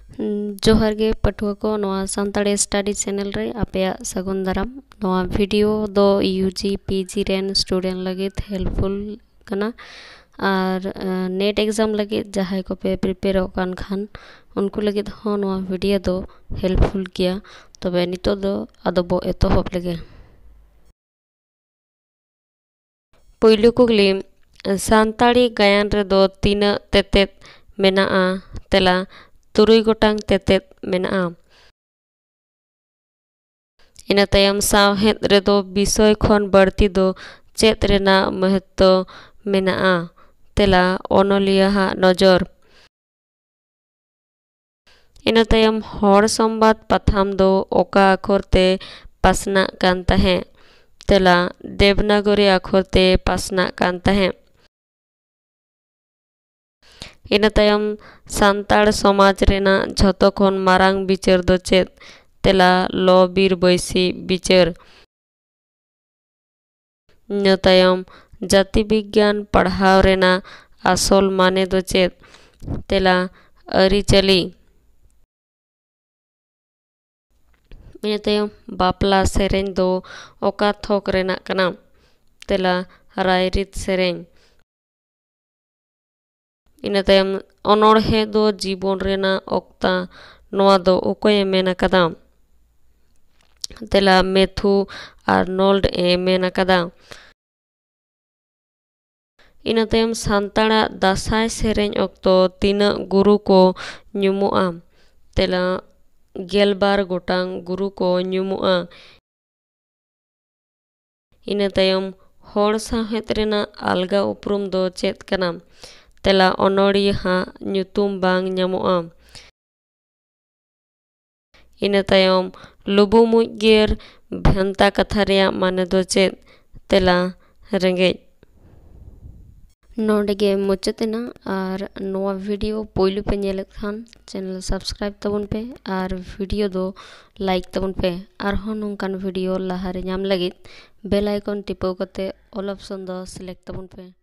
जोहार गे पठुआ को नवा सानताड़ी स्टडी चैनल रे आपया सगुन दाराम नवा वीडियो दो यूजी पीजी रेन स्टूडेंट लगे हेल्पफुल कना और नेट एग्जाम लगे जहां को पे प्रिपेयर कान खान उनको लगे हो नवा वीडियो दो हेल्पफुल किया तबे नितो दो अदबो एतोहब लगे पुइलु कुगली सानताड़ी गायन रे दो तीन तेतेत मेनाआ तेला तुरुई गोटांग तेतेत मेनाआ इना तायम सावहेद रे दो विषय खन बढ़ती दो चेत रेना महत्व मेनाआ तेला ओनलिया हा नजर इना तायम हर संबाद पथाम दो ओका अखर ते पासना कान ताहे तेला देवनागरी अखर ते पासना कान ताहे इना तायम सान्ताड़ समाज रेना झतो खन मारांग बिचार दो चेत तेला लो बीर बैसी बिचार इना तायम जाति विज्ञान पढ़ाव रेना आसल माने दो चेत तेला अरिचली इना तायम बापला सेरेन दो ओका थोक रेना कना तेला रायरित सेरेन इना तायम अनोड़हे दो जीवन रेना ओक्ता नोआ दो ओकोय मेना कदा तेला मेथु आर्नोल्ड ए मेना कदा इना तायम सान्ताड़ा दासाय सेरेन ओक्तो तीन गुरु को ᱧᱩᱢᱚᱜᱼᱟ तेला गेलबार गोटांग गुरु को ᱧᱩᱢᱚᱜᱼᱟ इना तायम होड़ साहेत रेना अलगा उपरुम दो चेत कना तेला ओनोड़िया हा ᱧᱩᱛᱩᱢ बांग ᱧᱟᱢᱚᱜᱼᱟ इना तायम लुबु मुजगेर भेंता कथा रेया माने दो चेत तेला रेंगेज नोडेगे मुचातेना और नोआ वीडियो पोइलु पे नेले खान चैनल सब्सक्राइब तबुन पे और वीडियो दो लाइक तबुन पे और हो नोंकान वीडियो लाहारे ᱧᱟᱢ लगित बेल आइकन टिपो कते ऑल ऑप्शन दो सिलेक्ट तबुन पे।